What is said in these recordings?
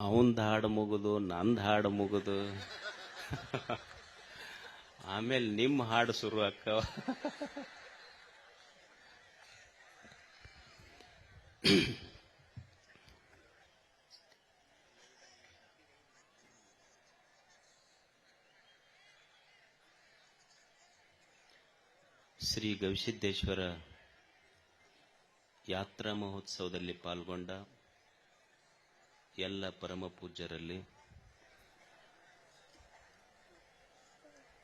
ಅವಂದ ಹಾಡು ಮುಗುದು ನಂದು ಹಾಡು ಮುಗುದು ಆಮೇಲೆ ನಿಮ್ಮ ಹಾಡು ಶುರು ಅಕ್ಕವ. ಶ್ರೀ ಗವಿಸಿದ್ದೇಶ್ವರ ಯಾತ್ರಾ ಮಹೋತ್ಸವದಲ್ಲಿ ಪಾಲ್ಗೊಂಡ ಎಲ್ಲ ಪರಮ ಪೂಜ್ಯರಲ್ಲಿ,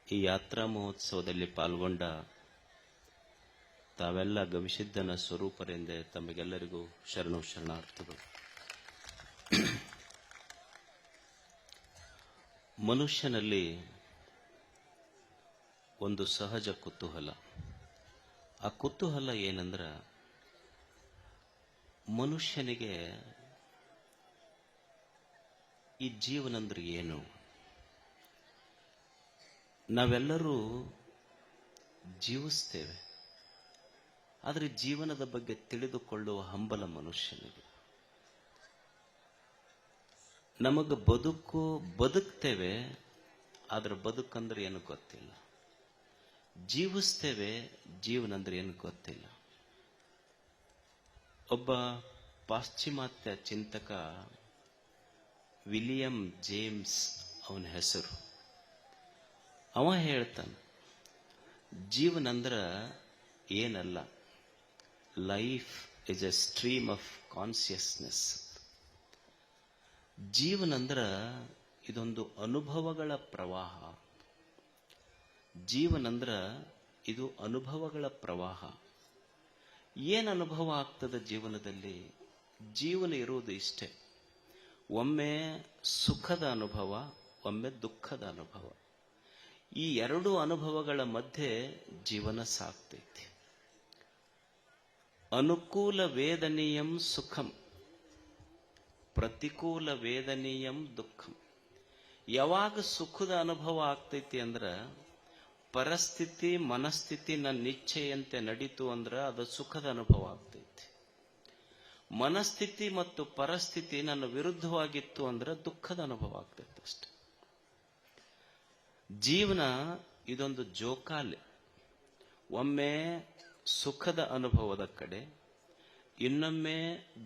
ಈ ಯಾತ್ರಾ ಮಹೋತ್ಸವದಲ್ಲಿ ಪಾಲ್ಗೊಂಡ ತಾವೆಲ್ಲ ಗವಿಸಿದ್ದನ ಸ್ವರೂಪರೆಂದೇ ತಮಗೆಲ್ಲರಿಗೂ ಶರಣು ಶರಣಾರ್ಥಿಗಳು. ಮನುಷ್ಯನಲ್ಲಿ ಒಂದು ಸಹಜ ಕುತೂಹಲ. ಆ ಕುತೂಹಲ ಏನಂದ್ರ, ಮನುಷ್ಯನಿಗೆ ಈ ಜೀವನ ಅಂದ್ರೆ ಏನು? ನಾವೆಲ್ಲರೂ ಜೀವಿಸ್ತೇವೆ, ಆದರೆ ಜೀವನದ ಬಗ್ಗೆ ತಿಳಿದುಕೊಳ್ಳುವ ಹಂಬಲ ಮನುಷ್ಯನಿಗೆ. ನಮಗೆ ಬದುಕ್ತೇವೆ, ಆದ್ರೆ ಬದುಕಂದ್ರೆ ಏನು ಗೊತ್ತಿಲ್ಲ. ಜೀವಿಸ್ತೇವೆ, ಜೀವನ ಅಂದ್ರೆ ಏನು ಗೊತ್ತಿಲ್ಲ. ಒಬ್ಬ ಪಾಶ್ಚಿಮಾತ್ಯ ಚಿಂತಕ ವಿಲಿಯಂ ಜೇಮ್ಸ್ ಅವನ ಹೆಸರು. ಅವ ಹೇಳ್ತಾನೆ, ಜೀವನ ಅಂದ್ರ ಏನಲ್ಲ, life is A stream of consciousness. ಜೀವನ ಅಂದ್ರ ಇದೊಂದು ಅನುಭವಗಳ ಪ್ರವಾಹ. ಜೀವನ ಅಂದ್ರ ಇದು ಅನುಭವಗಳ ಪ್ರವಾಹ. ಏನು ಅನುಭವ ಆಗ್ತದೆ ಜೀವನದಲ್ಲಿ? ಜೀವನ ಇರುವುದು ಇಷ್ಟೇ, ಒಮ್ಮೆ ಸುಖದ ಅನುಭವ, ಒಮ್ಮೆ ದುಃಖದ ಅನುಭವ. ಈ ಎರಡು ಅನುಭವಗಳ ಮಧ್ಯೆ ಜೀವನ ಸಾಗ್ತೈತಿ. ಅನುಕೂಲ ವೇದನೀಯಂ ಸುಖಂ, ಪ್ರತಿಕೂಲ ವೇದನೀಯಂ ದುಃಖಂ. ಯಾವಾಗ ಸುಖದ ಅನುಭವ ಆಗ್ತೈತಿ ಅಂದ್ರ, ಪರಿಸ್ಥಿತಿ ಮನಸ್ಥಿತಿ ನನ್ನ ಇಚ್ಛೆಯಂತೆ ನಡೀತು ಅಂದ್ರ ಅದು ಸುಖದ ಅನುಭವ ಆಗ್ತೈತಿ. ಮನಸ್ಥಿತಿ ಮತ್ತು ಪರಿಸ್ಥಿತಿ ನನ್ನ ವಿರುದ್ಧವಾಗಿತ್ತು ಅಂದ್ರೆ ದುಃಖದ ಅನುಭವ ಆಗ್ತೈತೆ ಅಷ್ಟೆ. ಜೀವನ ಇದೊಂದು ಜೋಕಾಲಿ. ಒಮ್ಮೆ ಸುಖದ ಅನುಭವದ ಕಡೆ, ಇನ್ನೊಮ್ಮೆ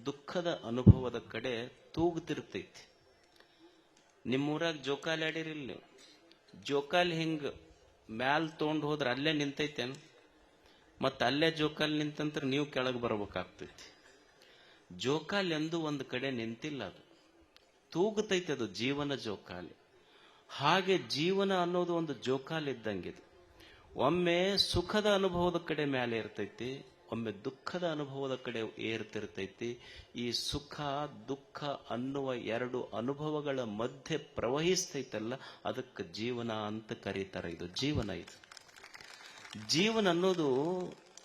ದುಃಖದ ಅನುಭವದ ಕಡೆ ತೂಗುತ್ತಿರ್ತೈತಿ. ನಿಮ್ಮೂರಾಗ ಜೋಕಾಲಿ ಆಡಿರಿಲ್ಲ ನೀವು? ಜೋಕಾಲಿ ಹಿಂಗ ಮ್ಯಾಲ್ ತೊಗೊಂಡು ಹೋದ್ರೆ ಅಲ್ಲೇ ನಿಂತೈತೇನು? ಮತ್ತೆ ಅಲ್ಲೇ ಜೋಕಾಲಿ ನಿಂತಂದ್ರೆ ನೀವು ಕೆಳಗೆ ಬರ್ಬೇಕಾಗ್ತೈತಿ. ಜೋಕಾಲಿ ಎಂದು ಒಂದು ಕಡೆ ನಿಂತಿಲ್ಲ, ಅದು ತೂಗುತ್ತೈತೆ. ಅದು ಜೀವನ ಜೋಕಾಲಿ. ಹಾಗೆ ಜೀವನ ಅನ್ನೋದು ಒಂದು ಜೋಕಾಲಿ ಇದ್ದಂಗಿದೆ. ಒಮ್ಮೆ ಸುಖದ ಅನುಭವದ ಕಡೆ ಮೇಲೆ ಇರ್ತೈತಿ, ಒಮ್ಮೆ ದುಃಖದ ಅನುಭವದ ಕಡೆ ಏರ್ತಿರ್ತೈತಿ. ಈ ಸುಖ ದುಃಖ ಅನ್ನುವ ಎರಡು ಅನುಭವಗಳ ಮಧ್ಯೆ ಪ್ರವಹಿಸ್ತೈತಲ್ಲ, ಅದಕ್ಕೆ ಜೀವನ ಅಂತ ಕರೀತಾರೆ. ಇದು ಜೀವನ. ಇದು ಜೀವನ ಅನ್ನೋದು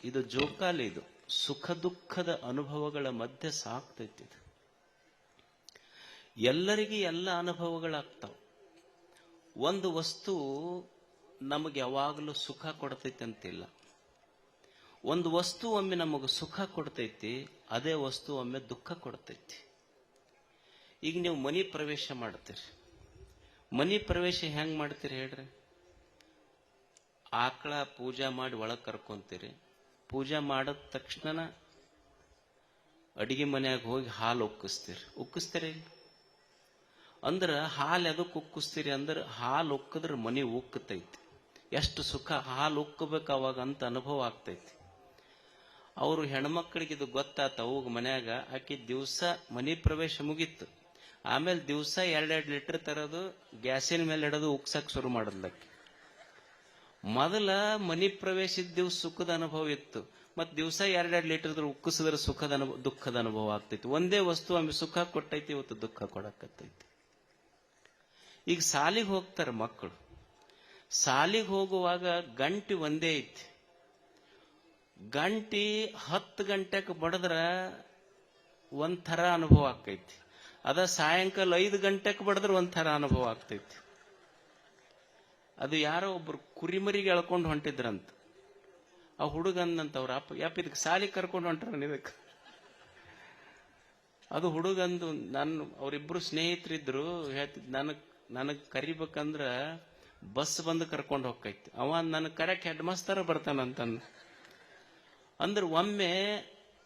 ಇದು ಜೋಕಾಲಿ. ಇದು ಸುಖ ದುಃಖದ ಅನುಭವಗಳ ಮಧ್ಯೆ ಸಾಕ್ತೈತಿ. ಇದು ಎಲ್ಲರಿಗೂ ಎಲ್ಲ ಅನುಭವಗಳಾಗ್ತಾವ. ಒಂದು ವಸ್ತು ನಮಗೆ ಯಾವಾಗಲೂ ಸುಖ ಕೊಡ್ತೈತಿ ಅಂತಿಲ್ಲ. ಒಂದು ವಸ್ತು ಒಮ್ಮೆ ನಮಗೆ ಸುಖ ಕೊಡ್ತೈತಿ, ಅದೇ ವಸ್ತು ಒಮ್ಮೆ ದುಃಖ ಕೊಡ್ತೈತಿ. ಈಗ ನೀವು ಮನಿ ಪ್ರವೇಶ ಮಾಡ್ತೀರಿ. ಮನಿ ಪ್ರವೇಶ ಹೆಂಗ್ ಮಾಡ್ತೀರಿ ಹೇಳ್ರಿ? ಆಕಳ ಪೂಜಾ ಮಾಡಿ ಒಳಗೆ ಕರ್ಕೊಂತೀರಿ. ಪೂಜಾ ಮಾಡಿದ ತಕ್ಷಣ ಅಡಿಗೆ ಮನ್ಯಾಗ ಹೋಗಿ ಹಾಲು ಉಕ್ಕಿಸ್ತೀರಿ. ಅಂದ್ರೆ ಹಾಲು ಎದಕ್ಕೆ ಉಕ್ಕಿಸ್ತೀರಿ ಅಂದ್ರೆ, ಹಾಲು ಉಕ್ಕಿದ್ರೆ ಮನಿ ಉಕ್ಕತೈತಿ. ಎಷ್ಟು ಸುಖ, ಹಾಲು ಉಕ್ಕಬೇಕು ಅವಾಗ ಅಂತ ಅನುಭವ ಆಗ್ತೈತಿ. ಅವರು ಹೆಣ್ಮಕ್ಳಿಗೆ ಇದು ಗೊತ್ತಾತ. ಅವಾಗ ಮನ್ಯಾಗ ಆಕಿ ದಿವಸ ಮನಿ ಪ್ರವೇಶ ಮುಗೀತು, ಆಮೇಲೆ ದಿವಸ 2-2 ಲೀಟರ್ ತರೋದು, ಗ್ಯಾಸಿನ ಮೇಲೆ ಇಡೋದು, ಉಕ್ಸಕ್ ಶುರು ಮಾಡಿದ್ಲಕ್ಕೆ. ಮೊದಲ ಮನಿ ಪ್ರವೇಶದ ದಿವಸ ಸುಖದ ಅನುಭವ ಇತ್ತು, ಮತ್ ದಿವಸ 2-2 ಲೀಟರ್ ಉಕ್ಕಿಸಿದ್ರೆ ಸುಖದ ಅನುಭವ ದುಃಖದ ಅನುಭವ ಆಗ್ತೈತಿ. ಒಂದೇ ವಸ್ತು ಒಮ್ಮೆ ಸುಖ ಕೊಟ್ಟೈತಿ, ಇವತ್ತು ದುಃಖ ಕೊಡಕತ್ತೈತಿ. ಈಗ ಸಾಲಿಗೆ ಹೋಗ್ತಾರ ಮಕ್ಕಳು. ಸಾಲಿಗೆ ಹೋಗುವಾಗ ಗಂಟೆ ಒಂದೇ ಐತಿ. ಗಂಟೆ 10 ಗಂಟೆಗೆ ಬಡದ್ರ ಒಂಥರ ಅನುಭವ ಆಗ್ತೈತಿ. ಅದ ಸಾಯಂಕಾಲ 5 ಗಂಟೆಗೆ ಬಡದ್ರ ಒಂಥರ ಅನುಭವ ಆಗ್ತೈತಿ. ಅದು ಯಾರೋ ಒಬ್ರು ಕುರಿಮರಿಗೆ ಎಳ್ಕೊಂಡು ಹೊಂಟಿದ್ರಂತ. ಆ ಹುಡುಗಂದಂತ ಅವ್ರ ಅಪ್ಪ, ಇದಕ್ಕೆ ಸಾಲಿ ಕರ್ಕೊಂಡು ಹೊಂಟ್ರ ಇದಕ್ಕೆ ಅದು ಹುಡುಗಂದು ಅವರಿಬ್ರು ಸ್ನೇಹಿತರಿದ್ರು. ಹೇಳ್ತಿದ್ ನನಗ್ ಕರಿಬೇಕಂದ್ರ ಬಸ್ ಬಂದು ಕರ್ಕೊಂಡು ಹೋಗ್ತೈತಿ. ಅವ ನನಗ್ ಕರೆಕ್ಟ್ ಹೆಡ್ ಮಾಸ್ತರ ಬರ್ತಾನಂತಂದ. ಅಂದ್ರೆ ಒಮ್ಮೆ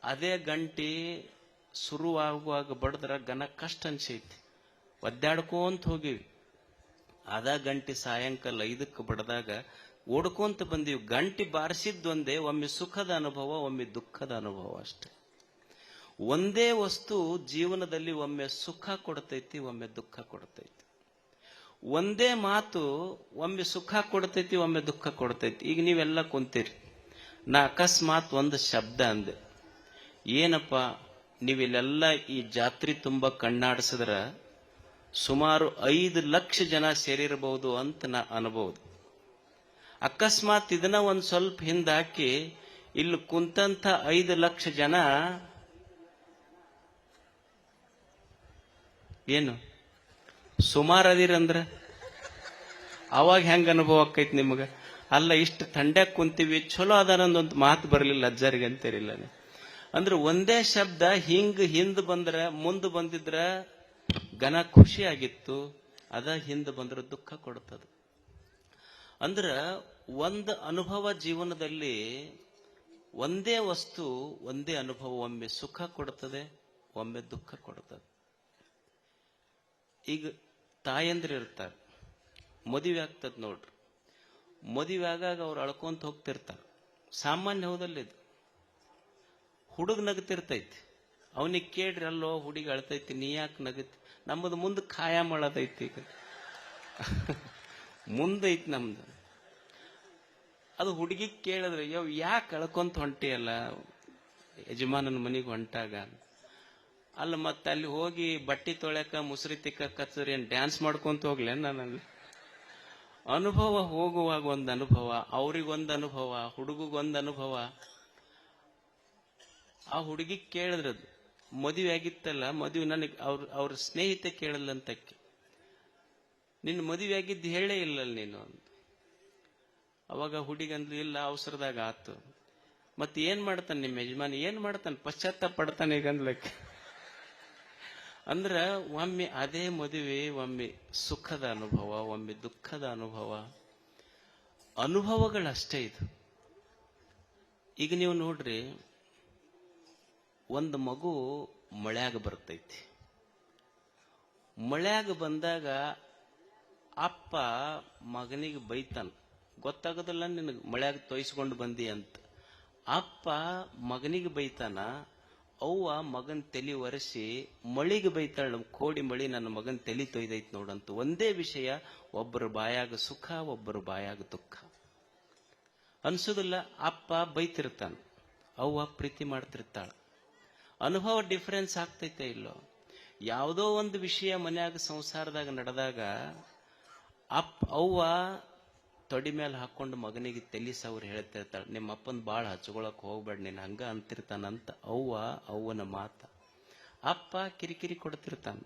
ಅದೇ ಗಂಟಿ ಶುರುವಾಗುವಾಗ ಬಡದ್ರ ಗನ ಕಷ್ಟ ಅನ್ಸೈತಿ. ಒದ್ದಾಡ್ಕೊಂತ ಹೋಗಿವಿ. ಅದ ಗಂಟಿ ಸಾಯಂಕಾಲ 5ಕ್ಕೆ ಬಡದಾಗ ಓಡ್ಕೊಂತ ಬಂದೀವಿ. ಗಂಟಿ ಬಾರಿಸಿದ್ದೊಂದೇ, ಒಮ್ಮೆ ಸುಖದ ಅನುಭವ, ಒಮ್ಮೆ ದುಃಖದ ಅನುಭವ ಅಷ್ಟೆ. ಒಂದೇ ವಸ್ತು ಜೀವನದಲ್ಲಿ ಒಮ್ಮೆ ಸುಖ ಕೊಡ್ತೈತಿ, ಒಮ್ಮೆ ದುಃಖ ಕೊಡ್ತೈತಿ. ಒಂದೇ ಮಾತು ಒಮ್ಮೆ ಸುಖ ಕೊಡ್ತೈತಿ, ಒಮ್ಮೆ ದುಃಖ ಕೊಡ್ತೈತಿ. ಈಗ ನೀವೆಲ್ಲ ಕುಂತೀರಿ, ನಾ ಅಕಸ್ಮಾತ್ ಒಂದು ಶಬ್ದ ಅಂದೆ, ಏನಪ್ಪ ನೀವಿಲ್ಲೆಲ್ಲ ಈ ಜಾತ್ರೆ ತುಂಬಾ ಕಣ್ಣಾಡಿಸಿದ್ರ ಸುಮಾರು 5 ಲಕ್ಷ ಜನ ಸೇರಿರಬಹುದು ಅಂತ ನಾ ಅನ್ಬಹುದು. ಅಕಸ್ಮಾತ್ ಇದನ್ನ ಒಂದ್ ಸ್ವಲ್ಪ ಹಿಂದಾಕಿ ಇಲ್ಲಿ ಕುಂತಂತ 5 ಲಕ್ಷ ಜನ ಏನು ಸುಮಾರು ಅದಿರಂದ್ರ ಅವಾಗ ಹೆಂಗ ಅನುಭವ ಆಕೈತಿ ನಿಮ್ಗ? ಅಲ್ಲ, ಇಷ್ಟು ಥಂಡ್ಯಾಗ ಕುಂತೀವಿ, ಚಲೋ ಅದನ್ನೊಂದು ಮಾತು ಬರಲಿಲ್ಲ ಅಜ್ಜಾರಿಗೆ ಅಂತೀರಿಲ್ಲ. ಅಂದ್ರೆ ಒಂದೇ ಶಬ್ದ ಹಿಂದ್ ಬಂದ್ರ ಮುಂದೆ ಬಂದಿದ್ರ ಘನ ಖುಷಿ ಆಗಿತ್ತು, ಅದ ಹಿಂದೆ ಬಂದ್ರೆ ದುಃಖ ಕೊಡ್ತದ. ಅಂದ್ರ ಒಂದು ಅನುಭವ ಜೀವನದಲ್ಲಿ ಒಂದೇ ವಸ್ತು ಒಂದೇ ಅನುಭವ ಒಮ್ಮೆ ಸುಖ ಕೊಡ್ತದೆ, ಒಮ್ಮೆ ದುಃಖ ಕೊಡ್ತದೆ. ಈಗ ತಾಯಂದ್ರೆ ಇರ್ತಾರೆ, ಮದುವೆ ಆಗ್ತದ ನೋಡ್ರಿ. ಮದುವೆ ಆಗಾಗ ಅವ್ರು ಅಳ್ಕೊಂತ ಹೋಗ್ತಿರ್ತಾರೆ. ಸಾಮಾನ್ಯ ಹೌದಲ್ಲ ಇದು. ಹುಡುಗ ನಗತಿರ್ತೈತಿ, ಅವನಿಗೆ ಕೇಳ್ರಿ, ಅಲ್ಲೋ ಹುಡುಗಿ ಅಳ್ತೈತಿ, ನೀ ಯಾಕೆ ನಗತಿ? ನಮ್ಮದು ಮುಂದೆ ಖಾಯ ಮಾಡದೈತಿ, ಈಗ ಮುಂದೈತಿ ನಮ್ದು. ಅದು ಹುಡುಗಿ ಕೇಳಿದ್ರೆ, ಯಾಕೆ ಅಳ್ಕೊಂತ ಹೊಂಟಿಯಲ್ಲ ಯಜಮಾನನ ಮನೆಗೆ ಹೊಂಟಾಗ? ಅಲ್ಲ, ಮತ್ತೆ ಅಲ್ಲಿ ಹೋಗಿ ಬಟ್ಟಿ ತೊಳೆಕ ಮುಸುರಿ ತಿಕ್ಕಚ್ಚರಿ ಏನ್ ಡ್ಯಾನ್ಸ್ ಮಾಡ್ಕೊಂತ ಹೋಗ್ಲೆ? ನಾನು ಅನುಭವ ಹೋಗುವಾಗ ಒಂದು ಅನುಭವ, ಅವ್ರಿಗೊಂದು ಅನುಭವ, ಹುಡುಗಗೊಂದು ಅನುಭವ. ಆ ಹುಡುಗಿ ಕೇಳಿದ್ರದು ಮದುವೆ ಆಗಿತ್ತಲ್ಲ, ಮದುವೆ ನನಗೆ ಅವ್ರ ಸ್ನೇಹಿತೆ ಕೇಳಲ್ಲಂತಕ್ಕೆ, ನಿನ್ನ ಮದುವೆ ಆಗಿದ್ದು ಹೇಳೇ ಇಲ್ಲಲ್ಲ ನೀನು ಅಂತ. ಅವಾಗ ಹುಡುಗಂದ್ಲು, ಇಲ್ಲ ಅವಸರದಾಗ ಆತು. ಮತ್ತೆ ಏನ್ ಮಾಡ್ತಾನೆ ನಿಮ್ಮ ಯಜಮಾನಿ? ಏನ್ ಮಾಡ್ತಾನೆ? ಪಶ್ಚಾತ್ತಾಪ ಪಡ್ತಾನೆ ಈಗಂದ್ಲಕ್ಕೆ. ಅಂದ್ರ ಒಮ್ಮೆ ಅದೇ ಮದುವೆ, ಒಮ್ಮೆ ಸುಖದ ಅನುಭವ, ಒಮ್ಮೆ ದುಃಖದ ಅನುಭವ. ಅನುಭವಗಳಷ್ಟೇ ಇದು. ಈಗ ನೀವು ನೋಡ್ರಿ, ಒಂದು ಮಗು ಮಳ್ಯಾಗ ಬರ್ತೈತಿ. ಮಳ್ಯಾಗ ಬಂದಾಗ ಅಪ್ಪ ಮಗನಿಗೆ ಬೈತಾನ, ಗೊತ್ತಾಗೋದಿಲ್ಲ ನಿನಗೆ ಮಳ್ಯಾಗ ತೊಯ್ಸ್ಕೊಂಡು ಬಂದಿ ಅಂತ. ಅಪ್ಪ ಮಗನಿಗೆ ಬೈತಾನ, ಅವ್ವ ಮಗನ್ ತಲೆ ಒರೆಸಿ ಮಳಿಗೆ ಬೈತಾಳ, ಕೋಡಿ ಮಳಿ ನನ್ನ ಮಗನ್ ತಲೆ ತೊಯ್ದೈತ್ ನೋಡಂತ. ಒಂದೇ ವಿಷಯ, ಒಬ್ಬರು ಬಾಯಾಗ ಸುಖ, ಒಬ್ಬರು ಬಾಯಾಗ ದುಃಖ. ಅನ್ಸುದಿಲ್ಲ? ಅಪ್ಪ ಬೈತಿರ್ತಾನ, ಅವ್ವ ಪ್ರೀತಿ ಮಾಡ್ತಿರ್ತಾಳ. ಅನುಭವ ಡಿಫರೆನ್ಸ್ ಆಗ್ತೈತೆ ಇಲ್ಲೋ? ಯಾವುದೋ ಒಂದು ವಿಷಯ ಮನ್ಯಾಗ ಸಂಸಾರದಾಗ ನಡೆದಾಗ ಅವ್ವ ತೊಡಿ ಮೇಲೆ ಹಾಕೊಂಡು ಮಗನಿಗೆ ತೆಲಿಸವ್ರು ಹೇಳ್ತಿರ್ತಾಳೆ, ನಿಮ್ಮ ಅಪ್ಪನ ಬಾಳ ಹಚ್ಕೊಳಕ್ ಹೋಗ್ಬೇಡ ನೀನ್, ಹಂಗ ಅಂತಿರ್ತಾನಂತ ಅವ್ವನ ಮಾತ. ಅಪ್ಪ ಕಿರಿಕಿರಿ ಕೊಡ್ತಿರ್ತಾನ.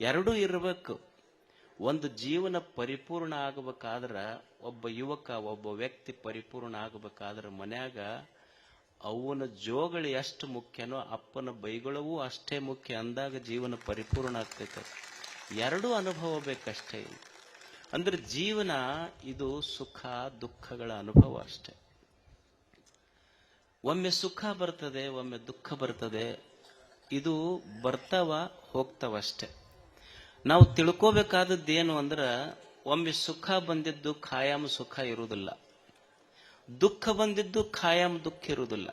ಎರಡೂ ಇರಬೇಕು. ಒಂದು ಜೀವನ ಪರಿಪೂರ್ಣ ಆಗಬೇಕಾದ್ರ, ಒಬ್ಬ ಯುವಕ, ಒಬ್ಬ ವ್ಯಕ್ತಿ ಪರಿಪೂರ್ಣ ಆಗಬೇಕಾದ್ರ ಮನ್ಯಾಗ ಅವನ ಜೋಗಳು ಎಷ್ಟು ಮುಖ್ಯನೋ ಅಪ್ಪನ ಬೈಗಳವೂ ಅಷ್ಟೇ ಮುಖ್ಯ. ಅಂದಾಗ ಜೀವನ ಪರಿಪೂರ್ಣ ಆಗ್ತೈತೆ. ಎರಡೂ ಅನುಭವ ಬೇಕಷ್ಟೇ. ಅಂದ್ರೆ ಜೀವನ ಇದು ಸುಖ ದುಃಖಗಳ ಅನುಭವ ಅಷ್ಟೆ. ಒಮ್ಮೆ ಸುಖ ಬರ್ತದೆ, ಒಮ್ಮೆ ದುಃಖ ಬರ್ತದೆ. ಇದು ಬರ್ತಾವ ಹೋಗ್ತಾವಷ್ಟೆ. ನಾವು ತಿಳ್ಕೋಬೇಕಾದದ್ದೇನು ಅಂದ್ರ, ಒಮ್ಮೆ ಸುಖ ಬಂದಿದ್ದು ಖಾಯಂ ಸುಖ ಇರುವುದಿಲ್ಲ, ದುಃಖ ಬಂದಿದ್ದು ಖಾಯಂ ದುಃಖ ಇರುವುದಿಲ್ಲ.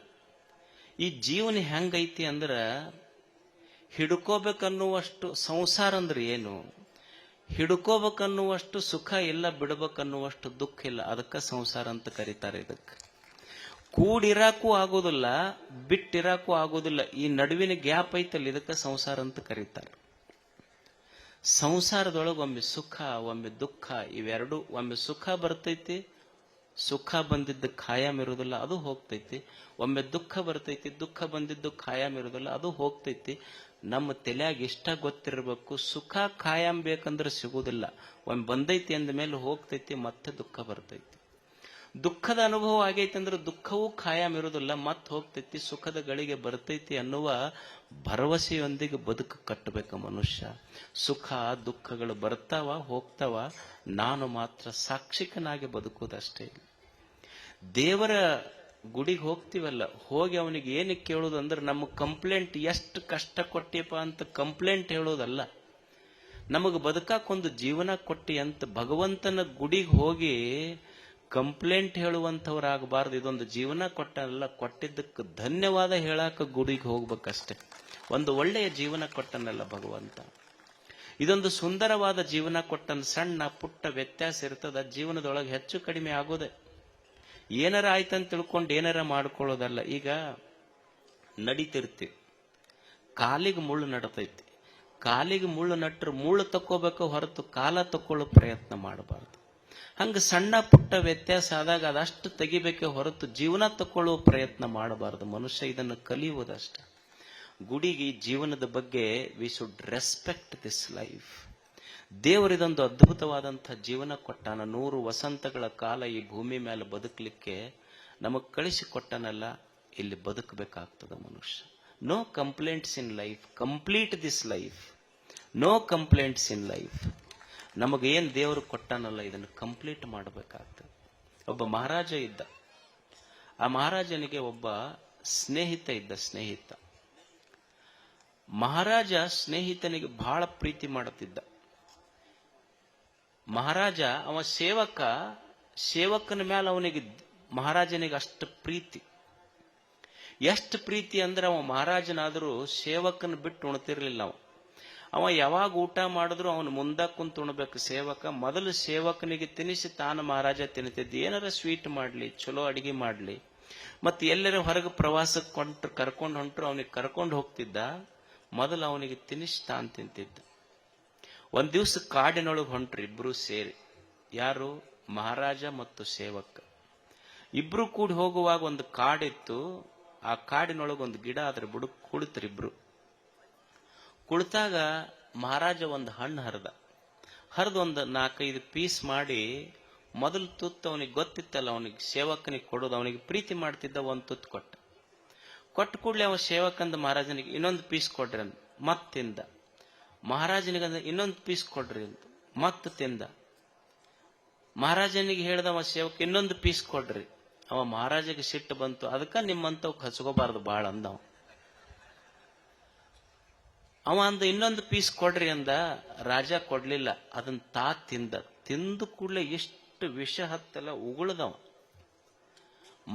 ಈ ಜೀವನ ಹೆಂಗೈತಿ ಅಂದ್ರ, ಹಿಡ್ಕೋಬೇಕನ್ನುವಷ್ಟು ಸಂಸಾರ ಅಂದ್ರೆ ಏನು, ಹಿಡ್ಕೋಬೇಕನ್ನುವಷ್ಟು ಸುಖ ಇಲ್ಲ, ಬಿಡ್ಬೇಕನ್ನುವಷ್ಟು ದುಃಖ ಇಲ್ಲ. ಅದಕ್ಕೆ ಸಂಸಾರ ಅಂತ ಕರೀತಾರೆ. ಇದಕ್ಕೆ ಕೂಡಿರಾಕು ಆಗೋದಿಲ್ಲ, ಬಿಟ್ಟಿರಾಕು ಆಗೋದಿಲ್ಲ. ಈ ನಡುವಿನ ಗ್ಯಾಪ್ ಐತಲ್ಲ, ಇದಕ್ಕೆ ಸಂಸಾರ ಅಂತ ಕರೀತಾರೆ. ಸಂಸಾರದೊಳಗೆ ಒಮ್ಮೆ ಸುಖ, ಒಮ್ಮೆ ದುಃಖ, ಇವೆರಡು. ಒಮ್ಮೆ ಸುಖ ಬರ್ತೈತಿ, ಸುಖ ಬಂದಿದ್ದು ಖಾಯಂ ಇರುವುದಿಲ್ಲ, ಅದು ಹೋಗ್ತೈತಿ. ಒಮ್ಮೆ ದುಃಖ ಬರ್ತೈತಿ, ದುಃಖ ಬಂದಿದ್ದು ಖಾಯಂ ಇರುವುದಿಲ್ಲ, ಅದು ಹೋಗ್ತೈತಿ. ನಮ್ಮ ತಲೆಯಾಗ ಇಷ್ಟ ಗೊತ್ತಿರಬೇಕು, ಸುಖ ಖಾಯಂ ಬೇಕಂದ್ರೆ ಸಿಗುವುದಿಲ್ಲ. ಒಮ್ಮೆ ಬಂದೈತಿ ಅಂದ ಮೇಲೆ ಹೋಗ್ತೈತಿ, ಮತ್ತೆ ದುಃಖ ಬರ್ತೈತಿ. ದುಃಖದ ಅನುಭವ ಆಗೈತೆ ಅಂದ್ರೆ ದುಃಖವೂ ಖಾಯಂ ಇರೋದಿಲ್ಲ, ಮತ್ತೆ ಹೋಗ್ತೈತಿ, ಸುಖದ ಗಳಿಗೆ ಬರ್ತೈತಿ ಅನ್ನುವ ಭರವಸೆಯೊಂದಿಗೆ ಬದುಕು ಕಟ್ಟಬೇಕು ಮನುಷ್ಯ. ಸುಖ ದುಃಖಗಳು ಬರ್ತಾವ ಹೋಗ್ತಾವ, ನಾನು ಮಾತ್ರ ಸಾಕ್ಷಿಕನಾಗಿ ಬದುಕುವುದಷ್ಟೇ. ದೇವರ ಗುಡಿಗೆ ಹೋಗ್ತೀವಲ್ಲ, ಹೋಗಿ ಅವನಿಗೆ ಏನು ಕೇಳೋದು ಅಂದ್ರೆ ನಮ್ಮ ಕಂಪ್ಲೇಂಟ್ ಎಷ್ಟು ಕಷ್ಟ ಕೊಟ್ಟಿಯಪ್ಪ ಅಂತ ಕಂಪ್ಲೇಂಟ್ ಹೇಳೋದಲ್ಲ, ನಮಗೆ ಬದುಕಾಕೊಂದು ಜೀವನ ಕೊಟ್ಟಿ ಅಂತ ಭಗವಂತನ ಗುಡಿಗೆ ಹೋಗಿ ಕಂಪ್ಲೇಂಟ್ ಹೇಳುವಂಥವ್ರಾಗಬಾರ್ದು. ಇದೊಂದು ಜೀವನ ಕೊಟ್ಟನಲ್ಲ, ಕೊಟ್ಟಿದ್ದಕ್ಕೆ ಧನ್ಯವಾದ ಹೇಳಾಕ ಗುಡಿಗೆ ಹೋಗ್ಬೇಕಷ್ಟೆ. ಒಂದು ಒಳ್ಳೆಯ ಜೀವನ ಕೊಟ್ಟನಲ್ಲ ಭಗವಂತ, ಇದೊಂದು ಸುಂದರವಾದ ಜೀವನ ಕೊಟ್ಟನ. ಸಣ್ಣ ಪುಟ್ಟ ವ್ಯತ್ಯಾಸ ಇರ್ತದ ಜೀವನದೊಳಗೆ, ಹೆಚ್ಚು ಕಡಿಮೆ ಆಗೋದೆ. ಏನಾರ ಆಯ್ತಂತ ತಿಳ್ಕೊಂಡು ಏನಾರ ಮಾಡ್ಕೊಳ್ಳೋದಲ್ಲ. ಈಗ ನಡೀತಿರ್ತೀವಿ, ಕಾಲಿಗೆ ಮುಳ್ಳು ನಡತೈತಿ, ಕಾಲಿಗೆ ಮುಳ್ಳು ನಟ್ರೆ ಮುಳ್ಳು ತಕ್ಕೋಬೇಕು ಹೊರತು ಕಾಲ ತಕ್ಕೊಳ್ಳೋ ಪ್ರಯತ್ನ ಮಾಡಬಾರ್ದು. ಹಂಗ ಸಣ್ಣ ಪುಟ್ಟ ವ್ಯತ್ಯಾಸ ಆದಾಗ ಅದಷ್ಟು ತೆಗಿಬೇಕೆ ಹೊರತು ಜೀವನ ತಕ್ಕೊಳ್ಳುವ ಪ್ರಯತ್ನ ಮಾಡಬಾರದು. ಮನುಷ್ಯ ಇದನ್ನು ಕಲಿಯುವುದಷ್ಟೆ. ಗುಡಿಗೆ ಜೀವನದ ಬಗ್ಗೆ we should respect this life. ದೇವರಿದೊಂದು ಅದ್ಭುತವಾದಂಥ ಜೀವನ ಕೊಟ್ಟಾನ. 100 ವಸಂತಗಳ ಕಾಲ ಈ ಭೂಮಿ ಮೇಲೆ ಬದುಕಲಿಕ್ಕೆ ನಮಗ್ ಕಳಿಸಿಕೊಟ್ಟನಲ್ಲ, ಇಲ್ಲಿ ಬದುಕಬೇಕಾಗ್ತದ ಮನುಷ್ಯ. No complaints in life, complete this life. No complaints in life. ನಮಗೇನ್ ದೇವರು ಕೊಟ್ಟಾನಲ್ಲ ಇದನ್ನು ಕಂಪ್ಲೀಟ್ ಮಾಡಬೇಕಾಗ್ತದೆ. ಒಬ್ಬ ಮಹಾರಾಜ ಇದ್ದ. ಆ ಮಹಾರಾಜನಿಗೆ ಒಬ್ಬ ಸ್ನೇಹಿತ ಇದ್ದ. ಮಹಾರಾಜ ಸ್ನೇಹಿತನಿಗೆ ಬಹಳ ಪ್ರೀತಿ ಮಾಡುತ್ತಿದ್ದ. ಮಹಾರಾಜ ಅವ ಸೇವಕನ ಮೇಲೆ ಅವನಿಗೆ ಮಹಾರಾಜನಿಗೆ ಅಷ್ಟು ಪ್ರೀತಿ. ಎಷ್ಟು ಪ್ರೀತಿ ಅಂದ್ರೆ ಅವ ಮಹಾರಾಜನಾದರೂ ಸೇವಕನ ಬಿಟ್ಟು ಉಣ್ತಿರ್ಲಿಲ್ಲ. ಅವ ಯಾವಾಗ ಊಟ ಮಾಡಿದ್ರು ಅವನು ಮುಂದ ಕುಂತು ಉಣ್ಬೇಕು. ಸೇವಕ ಮೊದಲು ಸೇವಕನಿಗೆ ತಿನ್ನಿಸಿ ತಾನು ಮಹಾರಾಜ ತಿನ್ನುತ್ತಿದ್ದ. ಏನಾರ ಸ್ವೀಟ್ ಮಾಡ್ಲಿ, ಚಲೋ ಅಡಿಗೆ ಮಾಡ್ಲಿ, ಮತ್ತೆ ಎಲ್ಲರ ಹೊರಗೆ ಪ್ರವಾಸಕ್ಕೆ ಕರ್ಕೊಂಡು ಹೊಂಟ್ರು ಅವನಿಗೆ ಕರ್ಕೊಂಡು ಹೋಗ್ತಿದ್ದ. ಮೊದಲು ಅವನಿಗೆ ತಿನ್ನಿಸಿ ತಾನು ತಿಂತಿದ್ದ. ಒಂದ್ ದಿವ್ಸ ಕಾಡಿನೊಳಗೆ ಹೊಂಟ್ರು ಇಬ್ರು ಸೇರಿ. ಯಾರು? ಮಹಾರಾಜ ಮತ್ತು ಸೇವಕ. ಇಬ್ರು ಕೂಡಿ ಹೋಗುವಾಗ ಒಂದು ಕಾಡಿತ್ತು. ಆ ಕಾಡಿನೊಳಗೆ ಒಂದು ಗಿಡ ಅದ್ರ ಬುಡಕ್ ಕುಳಿತರಿಬ್ರು. ಕುಳಿತಾಗ ಮಹಾರಾಜ ಒಂದು ಹಣ್ಣು ಹರಿದು ಒಂದು 4-5 ಪೀಸ್ ಮಾಡಿ, ಮೊದಲು ತುತ್ತು ಅವನಿಗೆ ಗೊತ್ತಿತ್ತಲ್ಲ, ಅವನಿಗೆ ಸೇವಕನಿಗೆ ಕೊಡೋದು, ಅವನಿಗೆ ಪ್ರೀತಿ ಮಾಡ್ತಿದ್ದ. ಒಂದು ತುತ್ತು ಕೊಟ್ಟ ಕೂಡಲೇ ಅವ ಸೇವಕಂದ ಮಹಾರಾಜನಿಗೆ ಇನ್ನೊಂದು ಪೀಸ್ ಕೊಡ್ರಿ ಅಂತ ಮತ್ ತಿಂದ. ಮಹಾರಾಜನಿಗಂದ ಇನ್ನೊಂದು ಪೀಸ್ ಕೊಡ್ರಿ ಅಂತ ಮತ್ ತಿಂದ. ಮಹಾರಾಜನಿಗೆ ಹೇಳ್ದವ ಸೇವಕ ಇನ್ನೊಂದು ಪೀಸ್ ಕೊಡ್ರಿ. ಅವ ಮಹಾರಾಜಗೆ ಸಿಟ್ಟು ಬಂತು. ಅದಕ್ಕ ನಿಮ್ಮಂತವ್ ಹಚ್ಕೋಬಾರ್ದು ಬಾಳ ಅಂದವ. ಅವ ಅಂದ ಇನ್ನೊಂದು ಪೀಸ್ ಕೊಡ್ರಿ ಅಂದ. ರಾಜ ಕೊಡ್ಲಿಲ್ಲ. ಅದನ್ನ ತಿಂದ ಕೂಡಲೇ ಎಷ್ಟು ವಿಷ ಹತ್ತಲ್ಲ ಉಗುಳ್ದವ.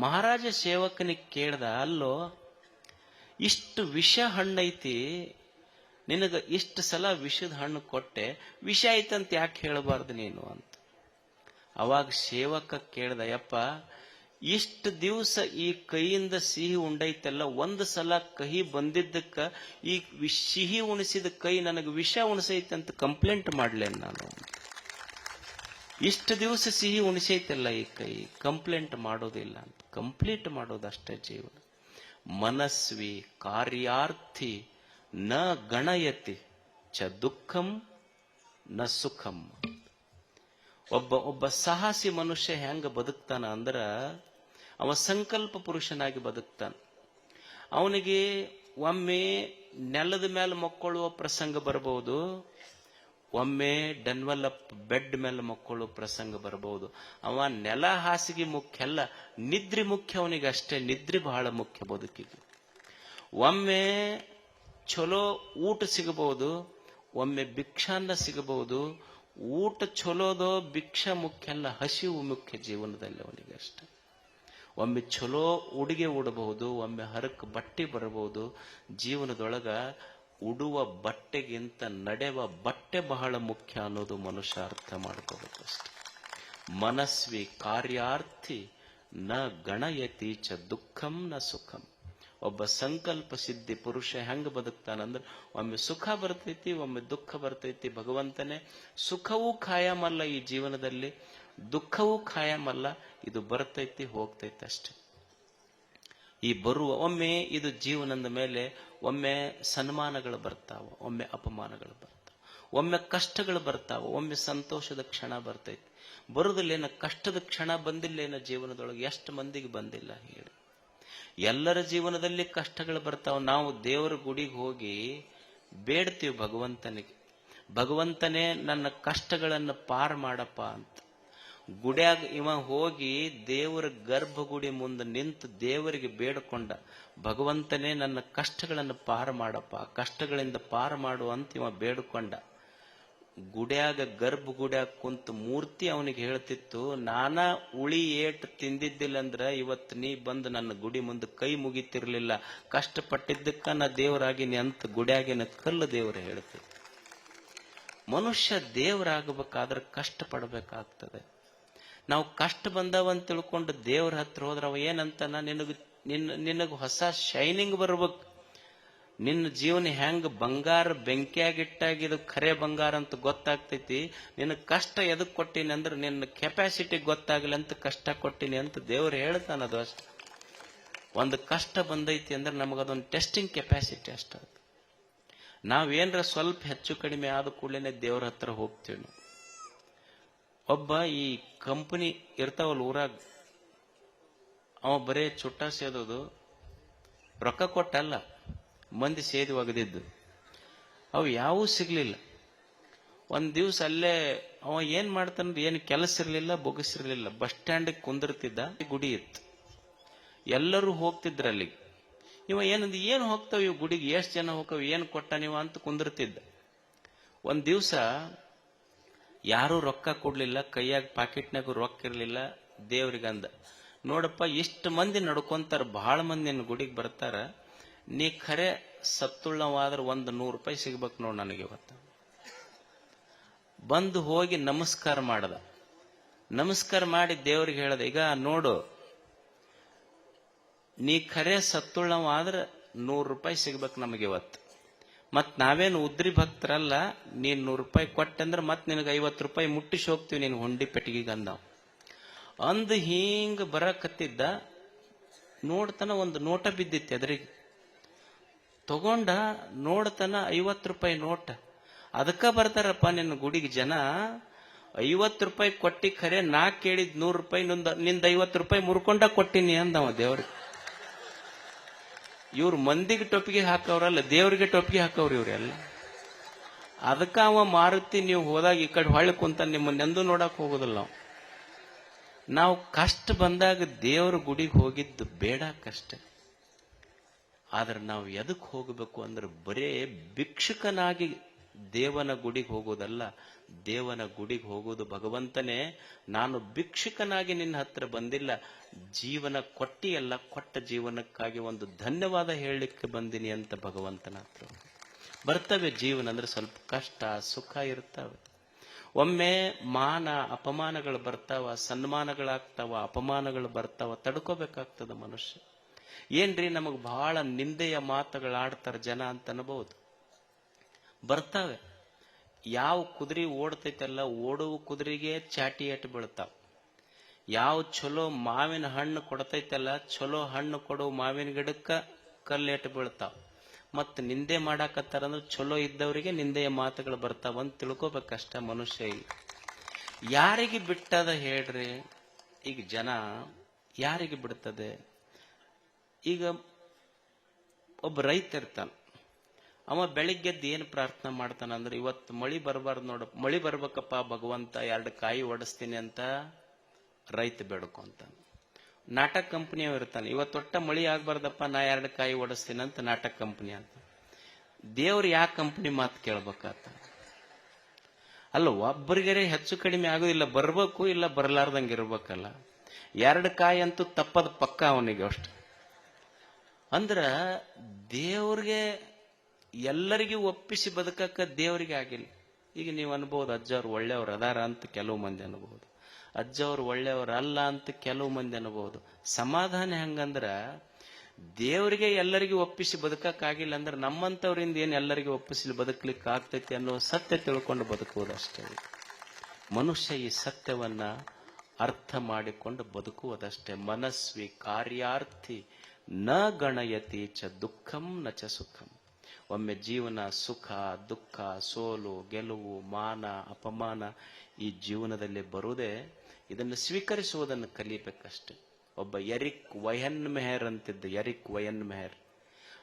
ಮಹಾರಾಜ ಸೇವಕನಿಗೆ ಕೇಳ್ದ, ಅಲ್ಲೋ ಇಷ್ಟು ವಿಷ ಹಣ್ಣೈತಿ, ನಿನಗ ಇಷ್ಟು ಸಲ ವಿಷದ ಹಣ್ಣು ಕೊಟ್ಟೆ, ವಿಷ ಐತಂತ ಯಾಕೆ ಹೇಳಬಾರ್ದು ನೀನು ಅಂತ. ಅವಾಗ ಸೇವಕ ಕೇಳ್ದ, ಯಪ್ಪ ಇಷ್ಟು ದಿವಸ ಈ ಕೈಯಿಂದ ಸಿಹಿ ಉಂಡೈತಲ್ಲ, ಒಂದು ಸಲ ಕಹಿ ಬಂದಿದ್ದಕ್ಕ ಈ ಸಿಹಿ ಉಣಿಸಿದ ಕೈ ನನಗೆ ವಿಷ ಉಣಿಸೈತೆ ಅಂತ ಕಂಪ್ಲೇಂಟ್ ಮಾಡ್ಲೇನು ನಾನು? ಇಷ್ಟು ದಿವಸ ಸಿಹಿ ಉಣಿಸೈತಲ್ಲ ಈ ಕೈ, ಕಂಪ್ಲೇಂಟ್ ಮಾಡೋದಿಲ್ಲ ಅಂತ. ಕಂಪ್ಲೀಟ್ ಮಾಡೋದಷ್ಟೇ ಜೀವನ. ಮನಸ್ವಿ ಕಾರ್ಯಾರ್ಥಿ ನ ಗಣಯತಿ ಚ ದುಃಖಂ ನ ಸುಖಂ. ಒಬ್ಬ ಸಾಹಸಿ ಮನುಷ್ಯ ಹೆಂಗ ಬದುಕ್ತಾನ ಅಂದ್ರ ಅವ ಸಂಕಲ್ಪ ಪುರುಷನಾಗಿ ಬದುಕ್ತಾನ. ಅವನಿಗೆ ಒಮ್ಮೆ ನೆಲದ ಮೇಲೆ ಮಕ್ಕೊಳ್ಳುವ ಪ್ರಸಂಗ ಬರಬಹುದು, ಒಮ್ಮೆ ಡೆನ್ವಲಪ್ ಬೆಡ್ ಮೇಲೆ ಮಕ್ಕಳು ಪ್ರಸಂಗ ಬರಬಹುದು. ಅವ ನೆಲ ಹಾಸಿಗೆ ಮುಖ್ಯ ಅಲ್ಲ, ನಿದ್ರೆ ಮುಖ್ಯ ಅವನಿಗೆ ಅಷ್ಟೇ. ನಿದ್ರೆ ಬಹಳ ಮುಖ್ಯ ಬದುಕಿಗೆ. ಒಮ್ಮೆ ಚಲೋ ಊಟ ಸಿಗಬಹುದು, ಒಮ್ಮೆ ಭಿಕ್ಷಾನ್ನ ಸಿಗಬಹುದು. ಊಟ ಚಲೋದೋ ಭಿಕ್ಷಾ ಮುಖ್ಯ ಅಲ್ಲ, ಹಸಿವು ಮುಖ್ಯ ಜೀವನದಲ್ಲಿ ಅವನಿಗೆ ಅಷ್ಟೆ. ಒಮ್ಮೆ ಚಲೋ ಉಡುಗೆ ಉಡಬಹುದು, ಒಮ್ಮೆ ಹರಕ್ ಬಟ್ಟೆ ಬರಬಹುದು. ಜೀವನದೊಳಗ ಉಡುವ ಬಟ್ಟೆಗಿಂತ ನಡೆವ ಬಟ್ಟೆ ಬಹಳ ಮುಖ್ಯ ಅನ್ನೋದು ಮನುಷ್ಯ ಅರ್ಥ ಮಾಡ್ಕೋಬೇಕಷ್ಟೆ. ಮನಸ್ವಿ ಕಾರ್ಯಾರ್ಥಿ ನ ಗಣಯತಿ ಚ ದುಃಖಂ ನ ಸುಖಂ. ಒಬ್ಬ ಸಂಕಲ್ಪ ಸಿದ್ಧಿ ಪುರುಷ ಹೆಂಗ ಬದುಕ್ತಾನಂದ್ರೆ ಒಮ್ಮೆ ಸುಖ ಬರ್ತೈತಿ, ಒಮ್ಮೆ ದುಃಖ ಬರ್ತೈತಿ. ಭಗವಂತನೇ ಸುಖವೂ ಖಾಯಮಲ್ಲ ಈ ಜೀವನದಲ್ಲಿ, ದುಃಖವೂ ಖಾಯಮಲ್ಲ. ಇದು ಬರ್ತೈತಿ ಹೋಗ್ತೈತಿ ಅಷ್ಟೆ. ಈ ಬರುವ ಒಮ್ಮೆ ಇದು ಜೀವನದ ಮೇಲೆ ಒಮ್ಮೆ ಸನ್ಮಾನಗಳು ಬರ್ತಾವ, ಒಮ್ಮೆ ಅಪಮಾನಗಳು ಬರ್ತಾವ. ಒಮ್ಮೆ ಕಷ್ಟಗಳು ಬರ್ತಾವ, ಒಮ್ಮೆ ಸಂತೋಷದ ಕ್ಷಣ ಬರ್ತೈತಿ. ಬರುದಿಲ್ಲೇನ ಕಷ್ಟದ ಕ್ಷಣ ಬಂದಿಲ್ಲೇನ ಜೀವನದೊಳಗೆ? ಎಷ್ಟು ಮಂದಿಗೆ ಬಂದಿಲ್ಲ ಹೇಳಿ? ಎಲ್ಲರ ಜೀವನದಲ್ಲಿ ಕಷ್ಟಗಳು ಬರ್ತಾವ. ನಾವು ದೇವರ ಗುಡಿಗೆ ಹೋಗಿ ಬೇಡ್ತೀವಿ ಭಗವಂತನಿಗೆ, ಭಗವಂತನೇ ನನ್ನ ಕಷ್ಟಗಳನ್ನು ಪಾರ್ ಮಾಡಪ್ಪ ಅಂತ. ಗುಡ್ಯಾಗ ಇವ ಹೋಗಿ ದೇವರ ಗರ್ಭಗುಡಿ ಮುಂದೆ ನಿಂತು ದೇವರಿಗೆ ಬೇಡಿಕೊಂಡ, ಭಗವಂತನೇ ನನ್ನ ಕಷ್ಟಗಳನ್ನು ಪಾರ ಮಾಡಪ್ಪ, ಕಷ್ಟಗಳಿಂದ ಪಾರ ಮಾಡು ಅಂತ ಇವ ಬೇಡಿಕೊಂಡ. ಗುಡ್ಯಾಗ ಗರ್ಭಗುಡ್ಯಾಗ ಕುಂತ ಮೂರ್ತಿ ಅವನಿಗೆ ಹೇಳ್ತಿತ್ತು, ನಾನಾ ಉಳಿ ಏಟ್ ತಿಂದಿದ್ದಿಲ್ಲ ಅಂದ್ರ ಇವತ್ತು ನೀ ಬಂದು ನನ್ನ ಗುಡಿ ಮುಂದೆ ಕೈ ಮುಗಿತಿರ್ಲಿಲ್ಲ, ಕಷ್ಟಪಟ್ಟಿದ್ದಕ್ಕ ನಾ ದೇವರಾಗಿನಿ ಅಂತ ಗುಡ್ಯಾಗಿನ ಕಲ್ಲು ದೇವರು ಹೇಳ್ತಿತ್ತು. ಮನುಷ್ಯ ದೇವರಾಗಬೇಕಾದ್ರೆ ಕಷ್ಟ ಪಡಬೇಕಾಗ್ತದೆ. ನಾವು ಕಷ್ಟ ಬಂದವಂತ ತಿಳ್ಕೊಂಡು ದೇವ್ರ ಹತ್ರ ಹೋದ್ರೆ ಅವ ಏನಂತಾನ, ನಿನಗ ಹೊಸ ಶೈನಿಂಗ್ ಬರ್ಬೇಕು, ನಿನ್ನ ಜೀವನ ಹೆಂಗ್ ಬಂಗಾರ ಬೆಂಕಿಯಾಗಿಟ್ಟಾಗಿದು ಖರೆ ಬಂಗಾರ ಅಂತ ಗೊತ್ತಾಗ್ತೈತಿ. ನಿನ್ನ ಕಷ್ಟ ಎದಕ್ ಕೊಟ್ಟಿನಿ ಅಂದ್ರೆ ನಿನ್ನ ಕೆಪಾಸಿಟಿ ಗೊತ್ತಾಗಲಿ ಅಂತ ಕಷ್ಟ ಕೊಟ್ಟಿನಿ ಅಂತ ದೇವ್ರು ಹೇಳ್ತಾನದು ಅಷ್ಟೆ. ಒಂದು ಕಷ್ಟ ಬಂದೈತಿ ಅಂದ್ರೆ ನಮಗದೊಂದು ಟೆಸ್ಟಿಂಗ್ ಕೆಪಾಸಿಟಿ ಅಷ್ಟ. ನಾವೇನ್ರ ಸ್ವಲ್ಪ ಹೆಚ್ಚು ಕಡಿಮೆ ಆದ ಕೂಡಲೇ ದೇವ್ರ ಹತ್ರ ಹೋಗ್ತೀವಿ ನಾವು. ಒಬ್ಬ ಈ ಕಂಪನಿ ಇರ್ತಾವಲ್ಲ ಊರಾಗ, ಅವ ಬರೇ ಚುಟ್ಟ ಸೇದೋದು, ರೊಕ್ಕ ಕೊಟ್ಟಲ್ಲ, ಮಂದಿ ಸೇದಿ ಒಗದಿದ್ದು, ಅವು ಯಾವೂ ಸಿಗ್ಲಿಲ್ಲ. ಒಂದ್ ದಿವ್ಸ ಅಲ್ಲೇ ಅವ ಏನ್ ಮಾಡ್ತಾನ, ಏನು ಕೆಲಸ ಇರ್ಲಿಲ್ಲ, ಬೊಗಸಿರ್ಲಿಲ್ಲ, ಬಸ್ ಸ್ಟ್ಯಾಂಡ್ ಕುಂದಿರ್ತಿದ್ದ. ಗುಡಿ ಇತ್ತು, ಎಲ್ಲರೂ ಹೋಗ್ತಿದ್ರ ಅಲ್ಲಿಗೆ. ಇವ ಏನಂದ, ಏನು ಹೋಗ್ತಾವ ಇವ್ ಗುಡಿಗೆ, ಎಷ್ಟು ಜನ ಹೋಗ್ತಾವ, ಏನು ಕೊಟ್ಟ ನೀವು ಅಂತ ಕುಂದಿರ್ತಿದ್ದ. ಒಂದ್ ದಿವ್ಸ ಯಾರೂ ರೊಕ್ಕ ಕೊಡ್ಲಿಲ್ಲ, ಕೈಯಾಗ ಪಾಕೆಟ್ನಾಗ ರೊಕ್ಕ ಇರ್ಲಿಲ್ಲ. ದೇವ್ರಿಗಂದ, ನೋಡಪ್ಪ ಇಷ್ಟು ಮಂದಿ ನಡ್ಕೊಂತಾರ, ಬಹಳ ಮಂದಿ ನಿನ್ನ ಗುಡಿಗೆ ಬರ್ತಾರ, ನೀ ಖರೆ ಸತ್ತುಳ್ಳವಾದ್ರೆ ಒಂದು 100 ರೂಪಾಯಿ ಸಿಗ್ಬೇಕು ನೋಡು ನನಗೆ ಇವತ್ತು. ಬಂದು ಹೋಗಿ ನಮಸ್ಕಾರ ಮಾಡದ. ನಮಸ್ಕಾರ ಮಾಡಿ ದೇವ್ರಿಗೆ ಹೇಳದ, ಈಗ ನೋಡು ನೀ ಖರೆ ಸತ್ತುಳ್ಳವಾದ್ರೆ 100 ರೂಪಾಯಿ ಸಿಗ್ಬೇಕು ನಮಗೆ ಇವತ್ತು. ಮತ್ ನಾವೇನು ಉದ್ರಿ ಭಕ್ತರಲ್ಲ, ನೀನ್ 100 ರೂಪಾಯಿ ಕೊಟ್ಟಂದ್ರೆ ಮತ್ ನಿನಗೆ 50 ರೂಪಾಯಿ ಮುಟ್ಟಿಸಿ ಹೋಗ್ತೀವಿ ನೀನು ಹೊಂಡಿ ಪೆಟ್ಟಿಗೆಗೆ ಅಂದ. ಅಂದ್ ಹಿಂಗ ಬರಕತ್ತಿದ್ದ, ನೋಡ್ತಾನ ಒಂದು ನೋಟ ಬಿದ್ದಿತ್ತು ಎದುರಿಗೆ. ತಗೊಂಡ ನೋಡ್ತಾನ 50 ರೂಪಾಯಿ ನೋಟ. ಅದಕ್ಕ ಬರ್ತಾರಪ್ಪ ನಿನ್ನ ಗುಡಿಗೆ ಜನ, 50 ರೂಪಾಯಿ ಕೊಟ್ಟಿ ಖರೆ ನಾ ಕೇಳಿದ್ 100 ರೂಪಾಯಿ ನಿಂದ 50 ರೂಪಾಯಿ ಮುರ್ಕೊಂಡ ಕೊಟ್ಟಿನಿ ಅಂದವ ದೇವ್ರಿಗೆ. ಇವ್ರು ಮಂದಿಗೆ ಟೊಪ್ಪಿಗೆ ಹಾಕವ್ರಲ್ಲ, ದೇವ್ರಿಗೆ ಟೊಪ್ಪಿಗೆ ಹಾಕವ್ರಿ ಇವ್ರೆಲ್ಲ. ಅದಕ್ಕ ಅವ ಮಾರುತಿ ನೀವು ಹೋದಾಗ ಈ ಕಡೆ ಹೊಳ್ಳಿ ಕುಂತ ನಿಮ್ಮನ್ನೆಂದೂ ನೋಡಕ್ ಹೋಗುದಿಲ್ಲ. ನಾವು ಕಷ್ಟ ಬಂದಾಗ ದೇವ್ರ ಗುಡಿಗೆ ಹೋಗಿದ್ದು ಬೇಡಕ್ಕಷ್ಟೆ. ಆದ್ರೆ ನಾವು ಎದಕ್ ಹೋಗಬೇಕು ಅಂದ್ರೆ ಬರೇ ಭಿಕ್ಷುಕನಾಗಿ ದೇವನ ಗುಡಿಗೆ ಹೋಗೋದಲ್ಲ, ದೇವನ ಗುಡಿಗೆ ಹೋಗೋದು ಭಗವಂತನೇ, ನಾನು ಭಿಕ್ಷುಕನಾಗಿ ನಿನ್ನ ಹತ್ರ ಬಂದಿಲ್ಲ, ಜೀವನ ಕೊಟ್ಟಿಯಲ್ಲ, ಕೊಟ್ಟ ಜೀವನಕ್ಕಾಗಿ ಒಂದು ಧನ್ಯವಾದ ಹೇಳಲಿಕ್ಕೆ ಬಂದಿನಿ ಅಂತ ಭಗವಂತನ ಹತ್ರ ಬರ್ತವೆ. ಜೀವನ ಅಂದ್ರೆ ಸ್ವಲ್ಪ ಕಷ್ಟ ಸುಖ ಇರ್ತವೆ. ಒಮ್ಮೆ ಮಾನ ಅಪಮಾನಗಳು ಬರ್ತಾವ, ಸನ್ಮಾನಗಳಾಗ್ತಾವ, ಅಪಮಾನಗಳು ಬರ್ತಾವ, ತಡ್ಕೋಬೇಕಾಗ್ತದ ಮನುಷ್ಯ. ಏನ್ರಿ ನಮಗ್ ಬಹಳ ನಿಂದೆಯ ಮಾತುಗಳಾಡ್ತಾರ ಜನ ಅಂತ ಅನ್ಬಹುದು, ಬರ್ತಾವೆ. ಯಾವ ಕುದುರೆ ಓಡ್ತೈತಲ್ಲ, ಓಡುವ ಕುದುರೆಗೆ ಚಾಟಿ ಏಟು ಬೀಳ್ತಾವ. ಯಾವ ಚಲೋ ಮಾವಿನ ಹಣ್ಣು ಕೊಡ್ತೈತಲ್ಲ, ಚಲೋ ಹಣ್ಣು ಕೊಡುವ ಮಾವಿನ ಗಿಡಕ್ಕ ಕಲ್ಲೇಟು ಬೀಳ್ತಾವ. ಮತ್ ನಿಂದೆ ಮಾಡಾಕತ್ತಾರಂದ್ರೆ ಚಲೋ ಇದ್ದವರಿಗೆ ನಿಂದೆಯ ಮಾತುಗಳು ಬರ್ತಾವ ಅಂತ ತಿಳ್ಕೊಬೇಕಷ್ಟ ಮನುಷ್ಯ. ಯಾರಿಗೆ ಬಿಟ್ಟದ ಹೇಳ್ರಿ? ಈಗ ಜನ ಯಾರಿಗೆ ಬಿಡ್ತದೆ? ಈಗ ಒಬ್ಬ ರೈತ ಇರ್ತಾನ, ಅವ ಬೆಳಿಗ್ಗೆದ್ದು ಏನು ಪ್ರಾರ್ಥನೆ ಮಾಡ್ತಾನ ಅಂದ್ರೆ, ಇವತ್ತು ಮಳಿ ಬರಬಾರ್ದು ನೋಡ, ಮಳಿ ಬರ್ಬೇಕಪ್ಪ ಭಗವಂತ, 2 ಕಾಯಿ ಒಡಿಸ್ತೀನಿ ಅಂತ ರೈತ ಬೇಡ್ಕೊಂತಾನ. ನಾಟಕ ಕಂಪನಿಯವ ಇರ್ತಾನೆ, ಇವತ್ತೊಟ್ಟ ಮಳಿ ಆಗ್ಬಾರ್ದಪ್ಪ, ನಾ 2 ಕಾಯಿ ಒಡಿಸ್ತೀನಿ ಅಂತ ನಾಟಕ ಕಂಪನಿ ಅಂತ. ದೇವ್ರು ಯಾವ ಕಂಪನಿ ಮಾತು ಕೇಳ್ಬೇಕಾತ? ಅಲ್ಲ, ಒಬ್ಬರಿಗರೆ ಹೆಚ್ಚು ಕಡಿಮೆ ಆಗೋದಿಲ್ಲ, ಬರ್ಬೇಕು ಇಲ್ಲ ಬರ್ಲಾರ್ದಂಗೆ ಇರ್ಬೇಕಲ್ಲ. 2 ಕಾಯಿ ಅಂತೂ ತಪ್ಪದ ಪಕ್ಕ ಅವನಿಗೆ ಅಷ್ಟು. ಅಂದ್ರ ದೇವ್ರಿಗೆ ಎಲ್ಲರಿಗೂ ಒಪ್ಪಿಸಿ ಬದುಕಕ್ಕ ದೇವರಿಗೆ ಆಗಿಲ್ಲ. ಈಗ ನೀವು ಅನ್ಬಹುದು ಅಜ್ಜವ್ರು ಒಳ್ಳೆಯವ್ರು ಅದಾರ ಅಂತ ಕೆಲವು ಮಂದಿ ಅನ್ಬಹುದು, ಅಜ್ಜವ್ರು ಒಳ್ಳೆಯವ್ರು ಅಲ್ಲ ಅಂತ ಕೆಲವು ಮಂದಿ ಅನ್ಬಹುದು. ಸಮಾಧಾನ ಹೆಂಗಂದ್ರ, ದೇವರಿಗೆ ಎಲ್ಲರಿಗೂ ಒಪ್ಪಿಸಿ ಬದುಕಕ್ಕಾಗಿಲ್ಲ ಅಂದ್ರೆ ನಮ್ಮಂತವ್ರಿಂದ ಏನ್ ಎಲ್ಲರಿಗೂ ಒಪ್ಪಿಸಿ ಬದುಕಲಿಕ್ಕೆ ಆಗ್ತೈತಿ ಅನ್ನೋ ಸತ್ಯ ತಿಳ್ಕೊಂಡು ಬದುಕುವುದಷ್ಟೇ. ಮನುಷ್ಯ ಈ ಸತ್ಯವನ್ನ ಅರ್ಥ ಮಾಡಿಕೊಂಡು ಬದುಕುವುದಷ್ಟೇ. ಮನಸ್ವಿ ಕಾರ್ಯಾರ್ಥಿ ನ ಗಣಯತಿ ಚ ದುಃಖಂ ನ ಚ ಸುಖಂ. ಒಮ್ಮೆ ಜೀವನ ಸುಖ ದುಃಖ ಸೋಲು ಗೆಲುವು ಮಾನ ಅಪಮಾನ ಈ ಜೀವನದಲ್ಲಿ ಬರುವುದೇ ಇದನ್ನು ಸ್ವೀಕರಿಸುವುದನ್ನು ಕಲಿಬೇಕಷ್ಟೆ. ಒಬ್ಬ ಎರಿಕ್ ವಯನ್ ಮೆಹರ್ ಅಂತಿದ್ದ, ಎರಿಕ್ ವಯನ್ ಮೆಹರ್.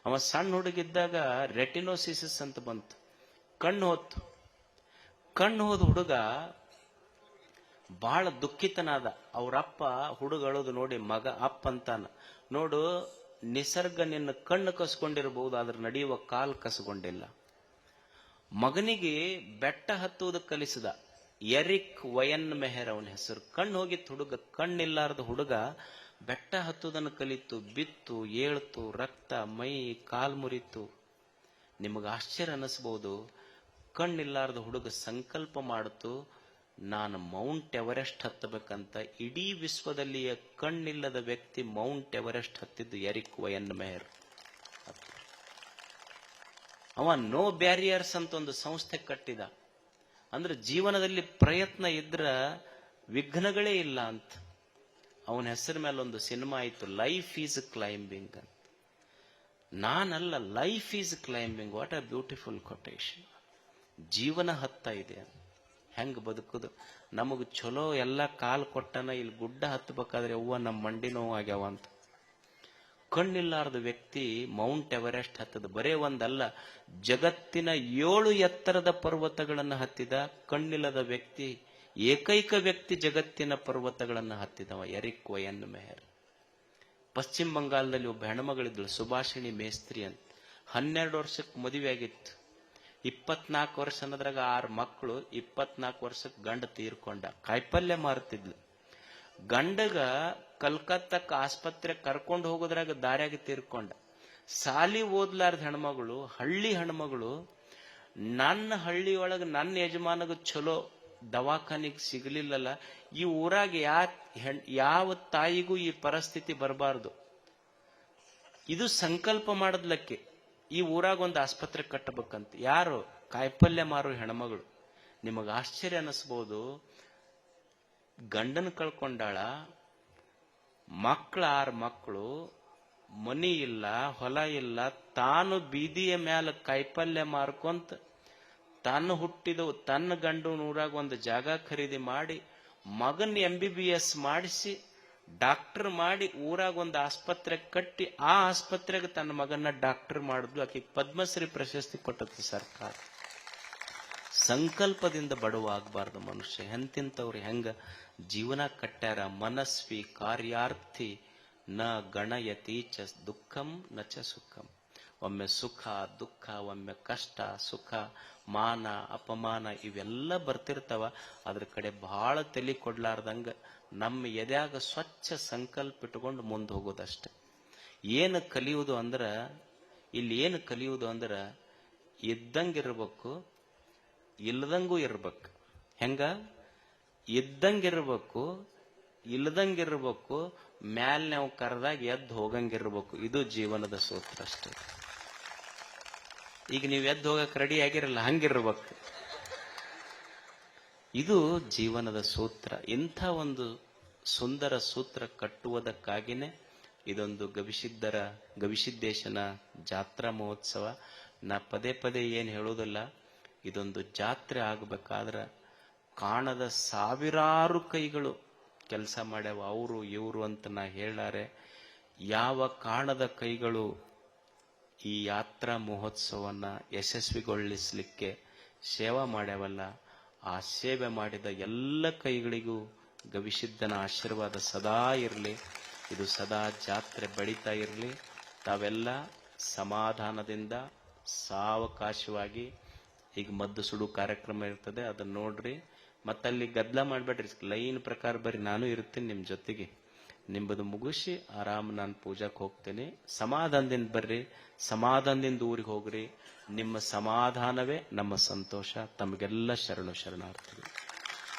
ಅವ ಸಣ್ಣ ಹುಡುಗಿದ್ದಾಗ ರೆಟಿನೋಸಿಸ್ ಅಂತ ಬಂತು, ಕಣ್ಣು ಹೋದ ಹುಡುಗ ಬಹಳ ದುಃಖಿತನಾದ. ಅವರಪ್ಪ ಹುಡುಗಳದು ನೋಡಿ ಮಗ ಅಪ್ಪ ಅಂತಾನ, ನೋಡು ನಿಸರ್ಗ ನಿನ್ನ ಕಣ್ಣು ಕಸ್ಕೊಂಡಿರಬಹುದು, ಆದ್ರೆ ನಡೆಯುವ ಕಾಲು ಕಸ್ಕೊಂಡಿಲ್ಲ. ಮಗನಿಗೆ ಬೆಟ್ಟ ಹತ್ತುವುದು ಕಲಿಸಿದ. ಎರಿಕ್ ವಯನ್ ಮೆಹರ್ ಅವನ ಹೆಸರು. ಕಣ್ಣು ಹೋಗಿತ್ತು ಹುಡುಗ, ಕಣ್ಣಿಲ್ಲಾರ್ದ ಹುಡುಗ ಬೆಟ್ಟ ಹತ್ತುವುದನ್ನು ಕಲಿತು, ಬಿತ್ತು, ಏಳ್ತು, ರಕ್ತ ಮೈ ಕಾಲ್ ಮುರಿತು. ನಿಮಗೆ ಆಶ್ಚರ್ಯ ಅನಿಸ್ಬಹುದು. ಕಣ್ಣಿಲ್ಲಾರ್ದ ಹುಡುಗ ಸಂಕಲ್ಪ ಮಾಡಿತು, ನಾನು ಮೌಂಟ್ ಎವರೆಸ್ಟ್ ಹತ್ತಬೇಕಂತ. ಇಡೀ ವಿಶ್ವದಲ್ಲಿಯ ಕಣ್ಣಿಲ್ಲದ ವ್ಯಕ್ತಿ ಮೌಂಟ್ ಎವರೆಸ್ಟ್ ಹತ್ತಿದ್ದು ಎರಿಕ್ ವಯನ್ ಮೆಹರ್. ಅವ ನೋ ಬ್ಯಾರಿಯರ್ಸ್ ಅಂತ ಒಂದು ಸಂಸ್ಥೆ ಕಟ್ಟಿದ. ಅಂದ್ರೆ ಜೀವನದಲ್ಲಿ ಪ್ರಯತ್ನ ಇದ್ರ ವಿಘ್ನಗಳೇ ಇಲ್ಲ ಅಂತ. ಅವನ ಹೆಸರ ಮೇಲೆ ಒಂದು ಸಿನಿಮಾ ಆಯಿತು, ಲೈಫ್ ಈಸ್ ಕ್ಲೈಂಬಿಂಗ್ ಅಂತ. ನಾನಲ್ಲ, life is climbing. What a beautiful quotation. ಜೀವನ ಹತ್ತ ಇದೆ, ಹೆಂಗ್ ಬದುಕುದು. ನಮಗ್ ಚಲೋ ಎಲ್ಲ ಕಾಲ್ ಕೊಟ್ಟನ, ಇಲ್ಲಿ ಗುಡ್ಡ ಹತ್ತಬೇಕಾದ್ರೆ ಅವ್ವ ನಮ್ಮ ಮಂಡಿ ನೋವು ಆಗ್ಯಾವ ಅಂತ. ಕಣ್ಣಿಲ್ಲಾರ್ದ ವ್ಯಕ್ತಿ ಮೌಂಟ್ ಎವರೆಸ್ಟ್ ಹತ್ತದ. ಬರೇ ಒಂದಲ್ಲ, ಜಗತ್ತಿನ 7 ಎತ್ತರದ ಪರ್ವತಗಳನ್ನು ಹತ್ತಿದ. ಕಣ್ಣಿಲ್ಲದ ವ್ಯಕ್ತಿ, ಏಕೈಕ ವ್ಯಕ್ತಿ ಜಗತ್ತಿನ ಪರ್ವತಗಳನ್ನು ಹತ್ತಿದವ ಎರಿಕ್ ವಯನ್ ಮೆಹರ್. ಪಶ್ಚಿಮ ಬಂಗಾಳದಲ್ಲಿ ಒಬ್ಬ ಹೆಣ್ಮಗಳಿದ್ಳು, ಸುಭಾಷಿಣಿ ಮೇಸ್ತ್ರಿ ಅಂತ. 12 ವರ್ಷಕ್ಕೆ ಮದುವೆ ಆಗಿತ್ತು. 24 ವರ್ಷ ಅನ್ನೋದ್ರಾಗ 6 ಮಕ್ಕಳು. 24 ವರ್ಷಕ್ಕೆ ಗಂಡ ತೀರ್ಕೊಂಡ. ಕಾಯಿಪಲ್ಯ ಮಾರ್ತಿದ್ಲು. ಗಂಡಗ ಕಲ್ಕತ್ತಕ್ಕ ಆಸ್ಪತ್ರೆ ಕರ್ಕೊಂಡು ಹೋಗೋದ್ರಾಗ ದಾರ್ಯಾಗಿ ತೀರ್ಕೊಂಡ. ಸಾಲಿ ಓದ್ಲಾರ್ದ ಹೆಣ್ಮಗಳು, ಹಳ್ಳಿ ಹೆಣ್ಮಗಳು. ನನ್ನ ಹಳ್ಳಿಯೊಳಗೆ ನನ್ನ ಯಜಮಾನಗ ಚಲೋ ದವಾಖಾನಿಗೆ ಸಿಗಲಿಲ್ಲಲ್ಲ, ಈ ಊರಾಗ ಯಾವ ತಾಯಿಗೂ ಈ ಪರಿಸ್ಥಿತಿ ಬರಬಾರ್ದು. ಇದು ಸಂಕಲ್ಪ ಮಾಡದ್ಲಕ್ಕೆ, ಈ ಊರಾಗ ಒಂದು ಆಸ್ಪತ್ರೆ ಕಟ್ಟಬೇಕಂತ. ಯಾರು? ಕಾಯಿಪಲ್ಯ ಮಾರೋ ಹೆಣ್ಮಗಳು. ನಿಮಗ ಆಶ್ಚರ್ಯ ಅನಿಸ್ಬೋದು. ಗಂಡನ ಕಳ್ಕೊಂಡಾಳ, ಮಕ್ಕಳು 6 ಮಕ್ಕಳು, ಮನಿ ಇಲ್ಲ, ಹೊಲ ಇಲ್ಲ. ತಾನು ಬೀದಿಯ ಮ್ಯಾಲ ಕಾಯಿಪಲ್ಯ ಮಾರ್ಕೊಂತ ತಾನು ಹುಟ್ಟಿದ ತನ್ನ ಗಂಡನ ಊರಾಗ ಒಂದು ಜಾಗ ಖರೀದಿ ಮಾಡಿ, ಮಗನ್ MBBS ಮಾಡಿಸಿ, ಡಾಕ್ಟರ್ ಮಾಡಿ, ಊರಾಗ ಒಂದು ಆಸ್ಪತ್ರೆ ಕಟ್ಟಿ, ಆ ಆಸ್ಪತ್ರೆಗೆ ತನ್ನ ಮಗನ್ನ ಡಾಕ್ಟರ್ ಮಾಡಿದ್ಲು. ಆಕೆಗೆ ಪದ್ಮಶ್ರೀ ಪ್ರಶಸ್ತಿ ಕೊಟ್ಟದ್ದು ಸರ್ಕಾರ. ಸಂಕಲ್ಪದಿಂದ ಬಡವ ಆಗಬಾರ್ದು ಮನುಷ್ಯ. ಎಂತಿಂತವ್ರು ಹೆಂಗ ಜೀವನ ಕಟ್ಟ್ಯಾರ. ಮನಸ್ವಿ ಕಾರ್ಯಾರ್ಥಿ ನ ಗಣಯತಿ ಚ ದುಃಖಂ ನ ಚ ಸುಖಂ. ಒಮ್ಮೆ ಸುಖ ದುಃಖ, ಒಮ್ಮೆ ಕಷ್ಟ ಸುಖ, ಮಾನ ಅಪಮಾನ ಇವೆಲ್ಲ ಬರ್ತಿರ್ತಾವ. ಅದ್ರ ಕಡೆ ಬಹಳ ತಲೆ ಕೊಡ್ಲಾರ್ದಂಗ ನಮ್ಮ ಎದ್ಯಾಗ ಸ್ವಚ್ಛ ಸಂಕಲ್ಪ ಇಟ್ಕೊಂಡು ಮುಂದೆ ಹೋಗೋದಷ್ಟೆ. ಏನು ಕಲಿಯುವುದು ಅಂದ್ರ, ಇಲ್ಲಿ ಏನು ಕಲಿಯುವುದು ಅಂದ್ರ, ಇದ್ದಂಗಿರ್ಬೇಕು, ಇಲ್ಲದಂಗೂ ಇರ್ಬೇಕು. ಹೆಂಗ? ಇದ್ದಂಗಿರ್ಬೇಕು, ಇಲ್ಲದಂಗಿರ್ಬೇಕು, ಮ್ಯಾಲ್ ನಾವು ಕರೆದಾಗ ಎದ್ದು ಹೋಗಂಗಿರ್ಬೇಕು. ಇದು ಜೀವನದ ಸೂತ್ರ ಅಷ್ಟೇ. ಈಗ ನೀವು ಎದ್ದು ಹೋಗಕ್ಕೆ ರೆಡಿ ಆಗಿರಲ್ಲ, ಹಂಗಿರ್ಬೇಕು. ಇದು ಜೀವನದ ಸೂತ್ರ. ಇಂಥ ಒಂದು ಸುಂದರ ಸೂತ್ರ ಕಟ್ಟುವುದಕ್ಕಾಗಿನೇ ಇದೊಂದು ಗವಿಸಿದ್ದೇಶನ ಜಾತ್ರಾ ಮಹೋತ್ಸವ. ನಾ ಪದೇ ಪದೇ ಏನು ಹೇಳೋದಿಲ್ಲ, ಇದೊಂದು ಜಾತ್ರೆ ಆಗಬೇಕಾದ್ರೆ ಕಾಣದ ಸಾವಿರಾರು ಕೈಗಳು ಕೆಲಸ ಮಾಡ್ಯಾವ. ಅವರು ಇವರು ಅಂತ ನಾ ಹೇಳಾರೆ. ಯಾವ ಕಾಣದ ಕೈಗಳು ಈ ಯಾತ್ರಾ ಮಹೋತ್ಸವನ್ನ ಯಶಸ್ವಿಗೊಳಿಸಲಿಕ್ಕೆ ಸೇವಾ ಮಾಡ್ಯಾವಲ್ಲ, ಆ ಸೇವೆ ಮಾಡಿದ ಎಲ್ಲ ಕೈಗಳಿಗೂ ಗವಿಸಿದ್ದನ ಆಶೀರ್ವಾದ ಸದಾ ಇರಲಿ. ಇದು ಸದಾ ಜಾತ್ರೆ ಬೆಳೀತಾ ಇರಲಿ. ತಾವೆಲ್ಲ ಸಮಾಧಾನದಿಂದ ಸಾವಕಾಶವಾಗಿ, ಈಗ ಮದ್ದು ಸುಡು ಕಾರ್ಯಕ್ರಮ ಇರ್ತದೆ, ಅದನ್ನ ನೋಡ್ರಿ. ಮತ್ತಲ್ಲಿ ಗದ್ದಲ ಮಾಡಬೇಡ್ರಿ, ಲೈನ್ ಪ್ರಕಾರ ಬರ್ರಿ, ನಾನು ಇರ್ತೀನಿ ನಿಮ್ಮ ಜೊತೆಗೆ. ನಿಮ್ಮದು ಮುಗಿಸಿ ಆರಾಮ್ ನಾನು ಪೂಜಾಕ್ಕೆ ಹೋಗ್ತೇನೆ. ಸಮಾಧಾನದಿಂದ ಬರ್ರಿ, ಸಮಾಧಾನದಿಂದ ಊರಿಗೆ ಹೋಗ್ರಿ. ನಿಮ್ಮ ಸಮಾಧಾನವೇ ನಮ್ಮ ಸಂತೋಷ. ತಮಗೆಲ್ಲ ಶರಣಾರ್ಥಿಗಳು.